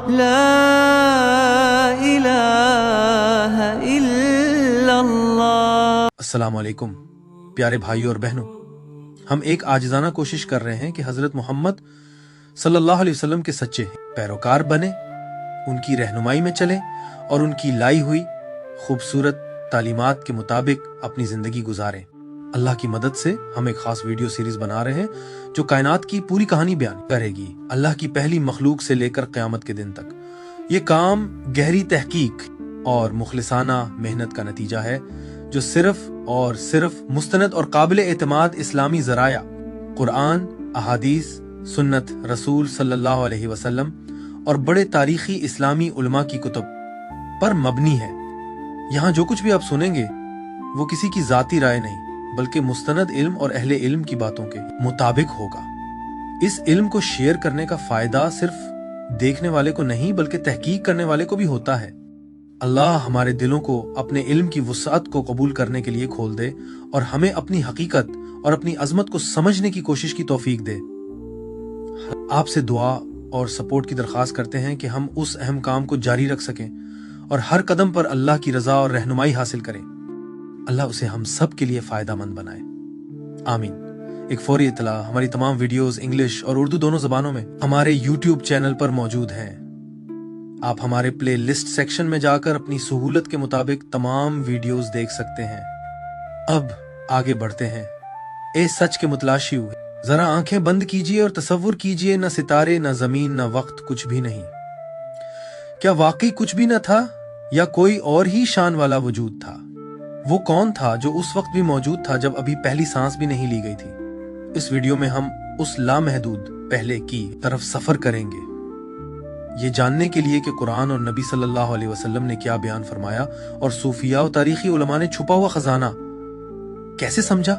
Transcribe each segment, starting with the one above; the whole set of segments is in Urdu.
لا الہ الا اللہ۔ السلام علیکم پیارے بھائیوں اور بہنوں، ہم ایک عاجزانہ کوشش کر رہے ہیں کہ حضرت محمد صلی اللہ علیہ وسلم کے سچے پیروکار بنیں، ان کی رہنمائی میں چلیں اور ان کی لائی ہوئی خوبصورت تعلیمات کے مطابق اپنی زندگی گزاریں۔ اللہ کی مدد سے ہم ایک خاص ویڈیو سیریز بنا رہے ہیں جو کائنات کی پوری کہانی بیان کرے گی، اللہ کی پہلی مخلوق سے لے کر قیامت کے دن تک۔ یہ کام گہری تحقیق اور مخلصانہ محنت کا نتیجہ ہے جو صرف اور صرف مستند اور قابل اعتماد اسلامی ذرائع قرآن، احادیث، سنت رسول صلی اللہ علیہ وسلم اور بڑے تاریخی اسلامی علماء کی کتب پر مبنی ہے۔ یہاں جو کچھ بھی آپ سنیں گے وہ کسی کی ذاتی رائے نہیں بلکہ مستند علم اور اہل علم کی باتوں کے مطابق ہوگا۔ اس علم کو شیئر کرنے کا فائدہ صرف دیکھنے والے کو نہیں بلکہ تحقیق کرنے والے کو بھی ہوتا ہے۔ اللہ ہمارے دلوں کو اپنے علم کی وسعت کو قبول کرنے کے لیے کھول دے اور ہمیں اپنی حقیقت اور اپنی عظمت کو سمجھنے کی کوشش کی توفیق دے۔ آپ سے دعا اور سپورٹ کی درخواست کرتے ہیں کہ ہم اس اہم کام کو جاری رکھ سکیں اور ہر قدم پر اللہ کی رضا اور رہنمائی حاصل کریں۔ اللہ اسے ہم سب کے لیے فائدہ مند بنائے، آمین۔ ایک فوری اطلاع، ہماری تمام ویڈیوز انگلش اور اردو دونوں زبانوں میں ہمارے یوٹیوب چینل پر موجود ہیں۔ آپ ہمارے پلے لسٹ سیکشن میں جا کر اپنی سہولت کے مطابق تمام ویڈیوز دیکھ سکتے ہیں۔ اب آگے بڑھتے ہیں۔ اے سچ کے متلاشی ہوئے، ذرا آنکھیں بند کیجئے اور تصور کیجئے، نہ ستارے، نہ زمین، نہ وقت، کچھ بھی نہیں۔ کیا واقعی کچھ بھی نہ تھا یا کوئی اور ہی شان والا وجود تھا؟ وہ کون تھا جو اس وقت بھی موجود تھا جب ابھی پہلی سانس بھی نہیں لی گئی تھی؟ اس ویڈیو میں ہم اس لامحدود پہلے کی طرف سفر کریں گے، یہ جاننے کے لیے کہ قرآن اور نبی صلی اللہ علیہ وسلم نے کیا بیان فرمایا اور صوفیاء و تاریخی علماء نے چھپا ہوا خزانہ کیسے سمجھا۔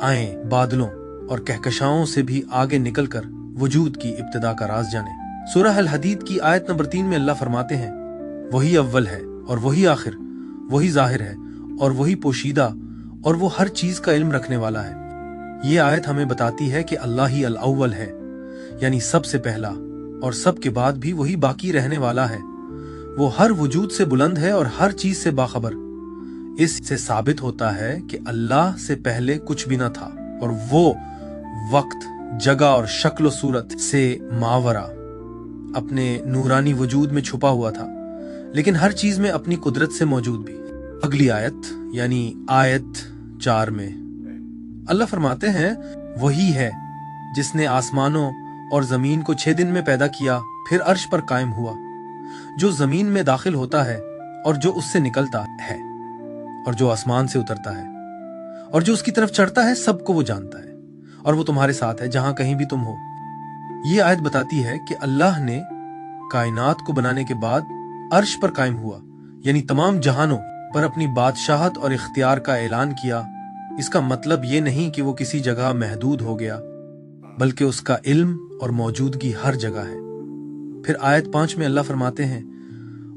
آئیں بادلوں اور کہکشاؤں سے بھی آگے نکل کر وجود کی ابتدا کا راز جانیں۔ سورہ الحدید کی آیت نمبر 3 میں اللہ فرماتے ہیں، وہی اول ہے اور وہی آخر، وہی ظاہر ہے اور وہی پوشیدہ اور وہ ہر چیز کا علم رکھنے والا ہے۔ یہ آیت ہمیں بتاتی ہے کہ اللہ ہی الاول ہے، یعنی سب سے پہلا، اور سب کے بعد بھی وہی باقی رہنے والا ہے۔ وہ ہر وجود سے بلند ہے اور ہر چیز سے باخبر۔ اس سے ثابت ہوتا ہے کہ اللہ سے پہلے کچھ بھی نہ تھا اور وہ وقت، جگہ اور شکل و صورت سے ماورا اپنے نورانی وجود میں چھپا ہوا تھا، لیکن ہر چیز میں اپنی قدرت سے موجود بھی۔ اگلی آیت یعنی آیت 4 میں اللہ فرماتے ہیں، وہی ہے جس نے آسمانوں اور زمین کو 6 دن میں پیدا کیا، پھر عرش پر قائم ہوا۔ جو زمین میں داخل ہوتا ہے اور جو اس سے نکلتا ہے اور جو آسمان سے اترتا ہے اور جو اس کی طرف چڑھتا ہے، سب کو وہ جانتا ہے اور وہ تمہارے ساتھ ہے جہاں کہیں بھی تم ہو۔ یہ آیت بتاتی ہے کہ اللہ نے کائنات کو بنانے کے بعد عرش پر قائم ہوا، یعنی تمام جہانوں پر اپنی بادشاہت اور اختیار کا اعلان کیا۔ اس کا مطلب یہ نہیں کہ وہ کسی جگہ محدود ہو گیا، بلکہ اس کا علم اور موجودگی ہر جگہ ہے۔ پھر آیت 5 میں اللہ فرماتے ہیں،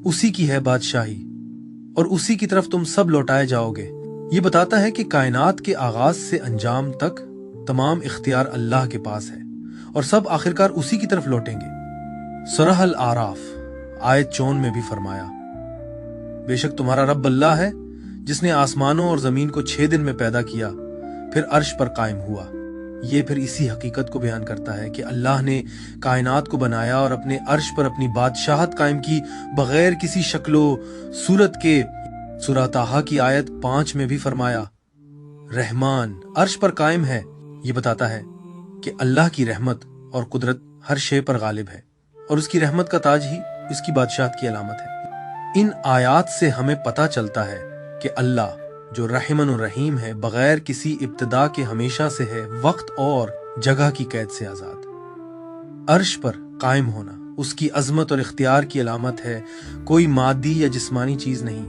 اسی کی ہے بادشاہی اور اسی کی طرف تم سب لوٹائے جاؤ گے۔ یہ بتاتا ہے کہ کائنات کے آغاز سے انجام تک تمام اختیار اللہ کے پاس ہے اور سب آخرکار اسی کی طرف لوٹیں گے۔ سورہ الاعراف آیت 54 میں بھی فرمایا، بے شک تمہارا رب اللہ ہے جس نے آسمانوں اور زمین کو 6 دن میں پیدا کیا، پھر عرش پر قائم ہوا۔ یہ پھر اسی حقیقت کو بیان کرتا ہے کہ اللہ نے کائنات کو بنایا اور اپنے عرش پر اپنی بادشاہت قائم کی بغیر کسی شکل و صورت کے۔ سورہ طٰہٰ کی آیت 5 میں بھی فرمایا، رحمان عرش پر قائم ہے۔ یہ بتاتا ہے کہ اللہ کی رحمت اور قدرت ہر شے پر غالب ہے اور اس کی رحمت کا تاج ہی اس کی بادشاہت کی علامت ہے۔ ان آیات سے ہمیں پتہ چلتا ہے کہ اللہ جو رحمن و رحیم ہے، بغیر کسی ابتدا کے ہمیشہ سے ہے، وقت اور جگہ کی قید سے آزاد۔ عرش پر قائم ہونا اس کی عظمت اور اختیار کی علامت ہے، کوئی مادی یا جسمانی چیز نہیں۔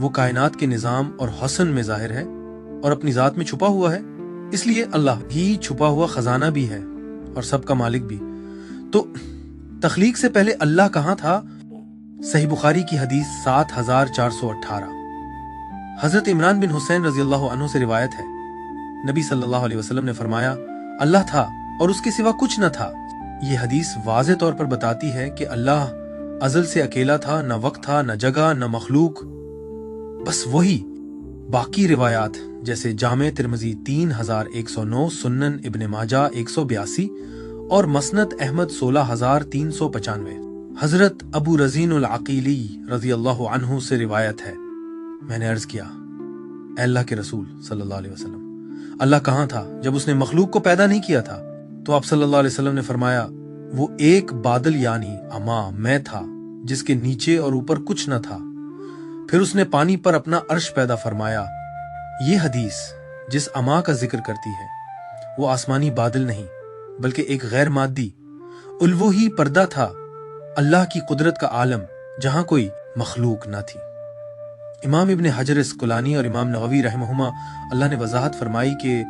وہ کائنات کے نظام اور حسن میں ظاہر ہے اور اپنی ذات میں چھپا ہوا ہے، اس لیے اللہ ہی چھپا ہوا خزانہ بھی ہے اور سب کا مالک بھی۔ تو تخلیق سے پہلے اللہ کہاں تھا؟ صحیح بخاری کی حدیث 7418، حضرت عمران بن حسین رضی اللہ عنہ سے روایت ہے، نبی صلی اللہ علیہ وسلم نے فرمایا، اللہ تھا اور اس کے سوا کچھ نہ تھا۔ یہ حدیث واضح طور پر بتاتی ہے کہ اللہ ازل سے اکیلا تھا، نہ وقت تھا، نہ جگہ، نہ مخلوق، بس وہی۔ باقی روایات جیسے جامع ترمذی 3109، سنن ابن ماجہ 182 اور مسند احمد 16395، حضرت ابو رزین العقیلی رضی اللہ عنہ سے روایت ہے، میں نے عرض کیا، اے اللہ کے رسول صلی اللہ علیہ وسلم، اللہ کہاں تھا جب اس نے مخلوق کو پیدا نہیں کیا تھا؟ تو آپ صلی اللہ علیہ وسلم نے فرمایا، وہ ایک بادل یعنی اما میں تھا جس کے نیچے اور اوپر کچھ نہ تھا۔ پھر اس نے پانی پر اپنا عرش پیدا فرمایا۔ یہ حدیث جس اما کا ذکر کرتی ہے وہ آسمانی بادل نہیں بلکہ ایک غیر مادی الوہی پردہ تھا، اللہ کی قدرت کا عالم جہاں کوئی مخلوق نہ تھی۔ امام ابن حجر اسقلانی اور امام نووی رحمہما اللہ نے وضاحت فرمائی کہ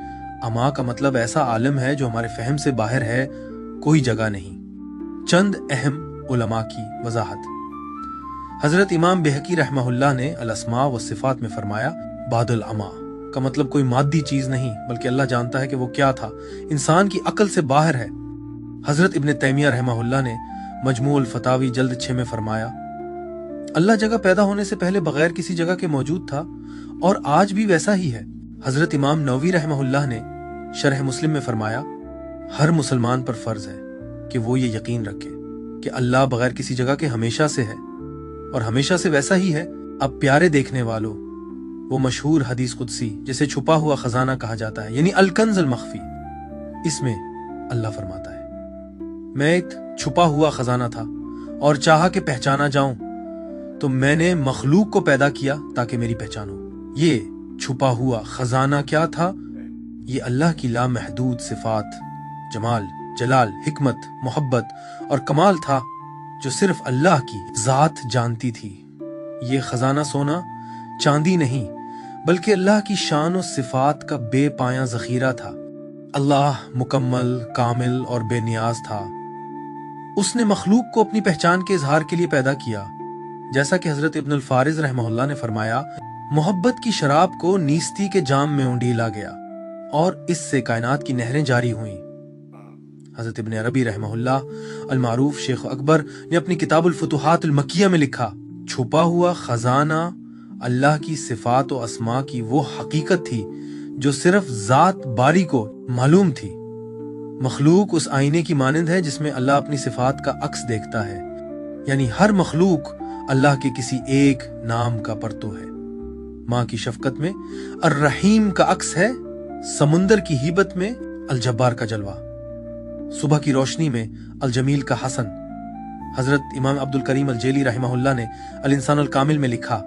اما کا مطلب ایسا عالم ہے جو ہمارے فہم سے باہر ہے، کوئی جگہ نہیں۔ چند اہم علماء کی وضاحت۔ حضرت امام بہقی رحمہ اللہ نے الاسماء والصفات میں فرمایا، بادل اما کا مطلب کوئی مادی چیز نہیں بلکہ اللہ جانتا ہے کہ وہ کیا تھا، انسان کی عقل سے باہر ہے۔ حضرت ابن تیمیہ رحمہ اللہ نے مجموع الفتاوی جلد 6 میں فرمایا، اللہ جگہ پیدا ہونے سے پہلے بغیر کسی جگہ کے موجود تھا اور آج بھی ویسا ہی ہے۔ حضرت امام نووی رحمہ اللہ نے شرح مسلم میں فرمایا، ہر مسلمان پر فرض ہے کہ وہ یہ یقین رکھے کہ اللہ بغیر کسی جگہ کے ہمیشہ سے ہے اور ہمیشہ سے ویسا ہی ہے۔ اب پیارے دیکھنے والوں، وہ مشہور حدیث قدسی جسے چھپا ہوا خزانہ کہا جاتا ہے، یعنی الکنز المخفی، اس میں اللہ فرماتا ہے، میں ایک چھپا ہوا خزانہ تھا اور چاہا کہ پہچانا جاؤں تو میں نے مخلوق کو پیدا کیا تاکہ میری پہچان ہو۔ یہ چھپا ہوا خزانہ کیا تھا؟ یہ اللہ کی لامحدود صفات، جمال، جلال، حکمت، محبت اور کمال تھا جو صرف اللہ کی ذات جانتی تھی۔ یہ خزانہ سونا چاندی نہیں بلکہ اللہ کی شان و صفات کا بے پایاں ذخیرہ تھا۔ اللہ مکمل، کامل اور بے نیاز تھا۔ اس نے مخلوق کو اپنی پہچان کے اظہار کے لیے پیدا کیا، جیسا کہ حضرت ابن الفارض رحمہ اللہ نے فرمایا، محبت کی شراب کو نیستی کے جام میں انڈیلا گیا اور اس سے کائنات کی نہریں جاری ہوئیں۔ حضرت ابن عربی رحمہ اللہ المعروف شیخ اکبر نے اپنی کتاب الفتوحات المکیہ میں لکھا، چھپا ہوا خزانہ اللہ کی صفات و اسماء کی وہ حقیقت تھی جو صرف ذات باری کو معلوم تھی۔ مخلوق اس آئینے کی مانند ہے جس میں اللہ اپنی صفات کا عکس دیکھتا ہے، یعنی ہر مخلوق اللہ کے کسی ایک نام کا پرتو ہے۔ ماں کی شفقت میں الرحیم کا عکس ہے، سمندر کی ہیبت میں الجبار کا جلوہ، صبح کی روشنی میں الجمیل کا حسن۔ حضرت امام عبد الکریم الجیلی رحمہ اللہ نے الانسان الکامل میں لکھا،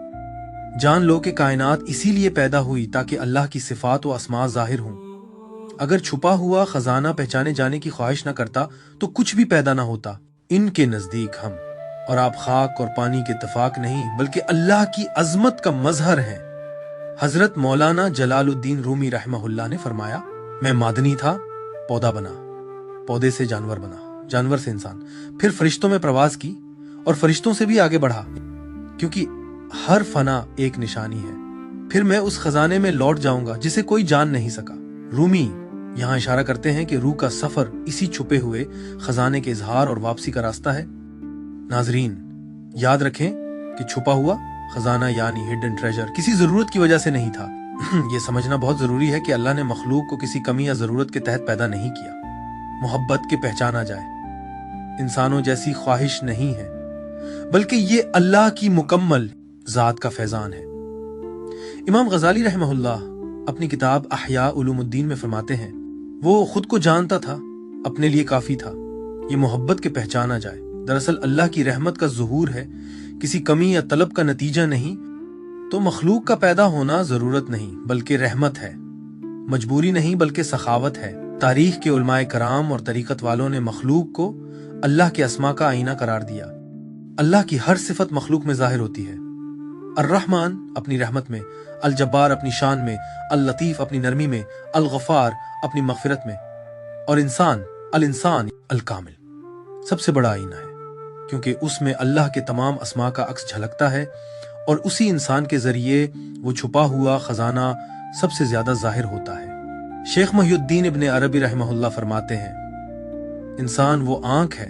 جان لو کہ کائنات اسی لیے پیدا ہوئی تاکہ اللہ کی صفات و اسماء ظاہر ہوں۔ اگر چھپا ہوا خزانہ پہچانے جانے کی خواہش نہ کرتا تو کچھ بھی پیدا نہ ہوتا۔ ان کے نزدیک ہم اور آپ خاک اور پانی کے اتفاق نہیں بلکہ اللہ کی عظمت کا مظہر ہیں۔ حضرت مولانا جلال الدین رومی رحمہ اللہ نے فرمایا، میں معدنی تھا، پودا بنا، پودے سے جانور بنا، جانور سے انسان، پھر فرشتوں میں پرواز کی اور فرشتوں سے بھی آگے بڑھا، کیونکہ ہر فنا ایک نشانی ہے۔ پھر میں اس خزانے میں لوٹ جاؤں گا جسے کوئی جان نہیں سکا۔ رومی یہاں اشارہ کرتے ہیں کہ روح کا سفر اسی چھپے ہوئے خزانے کے اظہار اور واپسی کا راستہ ہے۔ ناظرین، یاد رکھیں کہ چھپا ہوا خزانہ یعنی ہڈن ٹریجر کسی ضرورت کی وجہ سے نہیں تھا۔ یہ سمجھنا بہت ضروری ہے کہ اللہ نے مخلوق کو کسی کمی یا ضرورت کے تحت پیدا نہیں کیا۔ محبت کے پہچانا جائے، انسانوں جیسی خواہش نہیں ہے، بلکہ یہ اللہ کی مکمل ذات کا فیضان ہے۔ امام غزالی رحمہ اللہ اپنی کتاب احیاء علوم الدین میں فرماتے ہیں، وہ خود کو جانتا تھا، اپنے لیے کافی تھا، یہ محبت کے پہچانا جائے۔ دراصل اللہ کی رحمت کا ظہور ہے، کسی کمی یا طلب کا نتیجہ نہیں، تو مخلوق کا پیدا ہونا ضرورت نہیں بلکہ رحمت ہے، مجبوری نہیں بلکہ سخاوت ہے۔ تاریخ کے علماء کرام اور طریقت والوں نے مخلوق کو اللہ کے اسماء کا آئینہ قرار دیا۔ اللہ کی ہر صفت مخلوق میں ظاہر ہوتی ہے۔ الرحمن اپنی رحمت میں، الجبار اپنی شان میں، اللطیف اپنی نرمی میں، الغفار اپنی مغفرت میں، اور الانسان الکامل سب سے بڑا آئینہ ہے، کیونکہ اس میں اللہ کے تمام اسماء کا عکس جھلکتا ہے اور اسی انسان کے ذریعے وہ چھپا ہوا خزانہ سب سے زیادہ ظاہر ہوتا ہے۔ شیخ محی الدین ابن عربی رحمہ اللہ فرماتے ہیں، انسان وہ آنکھ ہے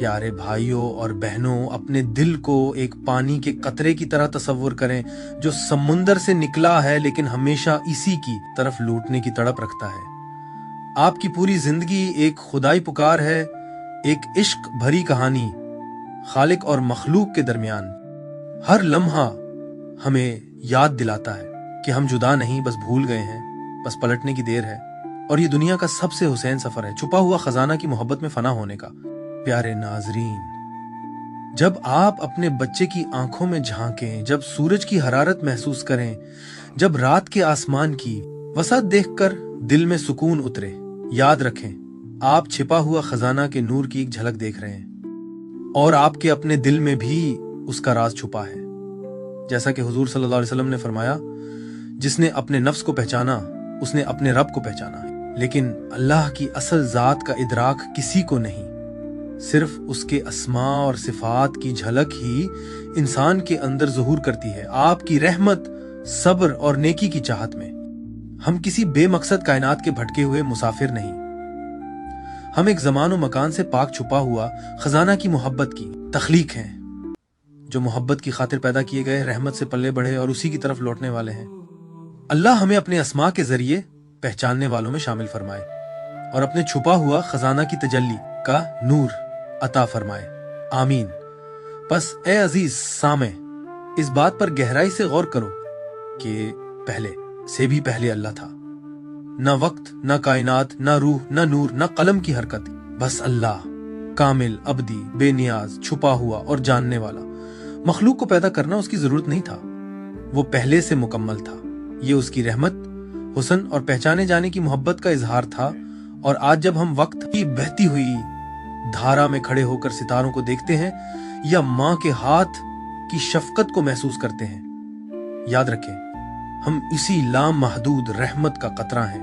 پیارے بھائیوں اور بہنوں، اپنے دل کو ایک پانی کے قطرے کی طرح تصور کریں جو سمندر سے نکلا ہے لیکن ہمیشہ اسی کی طرف لوٹنے کی تڑپ رکھتا ہے۔ آپ کی پوری زندگی ایک خدائی پکار ہے، ایک عشق بھری کہانی خالق اور مخلوق کے درمیان۔ ہر لمحہ ہمیں یاد دلاتا ہے کہ ہم جدا نہیں، بس بھول گئے ہیں، بس پلٹنے کی دیر ہے۔ اور یہ دنیا کا سب سے حسین سفر ہے، چھپا ہوا خزانہ کی محبت میں فنا ہونے کا۔ پیارے ناظرین، جب آپ اپنے بچے کی آنکھوں میں جھانکیں، جب سورج کی حرارت محسوس کریں، جب رات کے آسمان کی وسعت دیکھ کر دل میں سکون اترے، یاد رکھیں آپ چھپا ہوا خزانہ کے نور کی ایک جھلک دیکھ رہے ہیں، اور آپ کے اپنے دل میں بھی اس کا راز چھپا ہے۔ جیسا کہ حضور صلی اللہ علیہ وسلم نے فرمایا، جس نے اپنے نفس کو پہچانا اس نے اپنے رب کو پہچانا ہے، لیکن اللہ کی اصل ذات کا ادراک کسی کو نہیں، صرف اس کے اسماء اور صفات کی جھلک ہی انسان کے اندر ظہور کرتی ہے، آپ کی رحمت، صبر اور نیکی کی چاہت میں۔ ہم کسی بے مقصد کائنات کے بھٹکے ہوئے مسافر نہیں، ہم ایک زمان و مکان سے پاک چھپا ہوا خزانہ کی محبت کی تخلیق ہیں، جو محبت کی خاطر پیدا کیے گئے، رحمت سے پلے بڑھے اور اسی کی طرف لوٹنے والے ہیں۔ اللہ ہمیں اپنے اسماء کے ذریعے پہچاننے والوں میں شامل فرمائے اور اپنے چھپا ہوا خزانہ کی تجلی کا نور عطا فرمائے، آمین۔ پس اے عزیز سامع، اس بات پر گہرائی سے غور کرو کہ پہلے سے بھی پہلے اللہ تھا، نہ وقت، نہ کائنات، نہ روح، نہ نور، نہ قلم کی حرکت، بس اللہ، کامل، ابدی، بے نیاز، چھپا ہوا اور جاننے والا۔ مخلوق کو پیدا کرنا اس کی ضرورت نہیں تھا، وہ پہلے سے مکمل تھا۔ یہ اس کی رحمت، حسن اور پہچانے جانے کی محبت کا اظہار تھا۔ اور آج جب ہم وقت کی بہتی ہوئی دھارا میں کھڑے ہو کر ستاروں کو دیکھتے ہیں یا ماں کے ہاتھ کی شفقت کو محسوس کرتے ہیں، یاد رکھیں ہم اسی لامحدود رحمت کا قطرہ ہیں،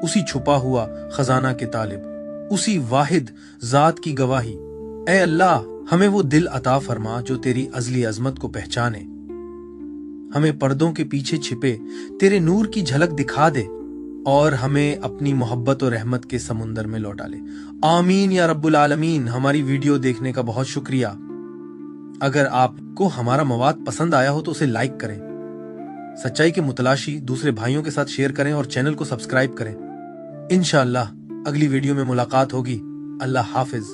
اسی چھپا ہوا خزانہ کے طالب، اسی واحد ذات کی گواہی۔ اے اللہ، ہمیں وہ دل عطا فرما جو تیری ازلی عظمت کو پہچانے، ہمیں پردوں کے پیچھے چھپے تیرے نور کی جھلک دکھا دے، اور ہمیں اپنی محبت و رحمت کے سمندر میں لوٹا لے، آمین یا رب العالمین۔ ہماری ویڈیو دیکھنے کا بہت شکریہ۔ اگر آپ کو ہمارا مواد پسند آیا ہو تو اسے لائک کریں، سچائی کے متلاشی دوسرے بھائیوں کے ساتھ شیئر کریں اور چینل کو سبسکرائب کریں۔ انشاءاللہ اگلی ویڈیو میں ملاقات ہوگی۔ اللہ حافظ۔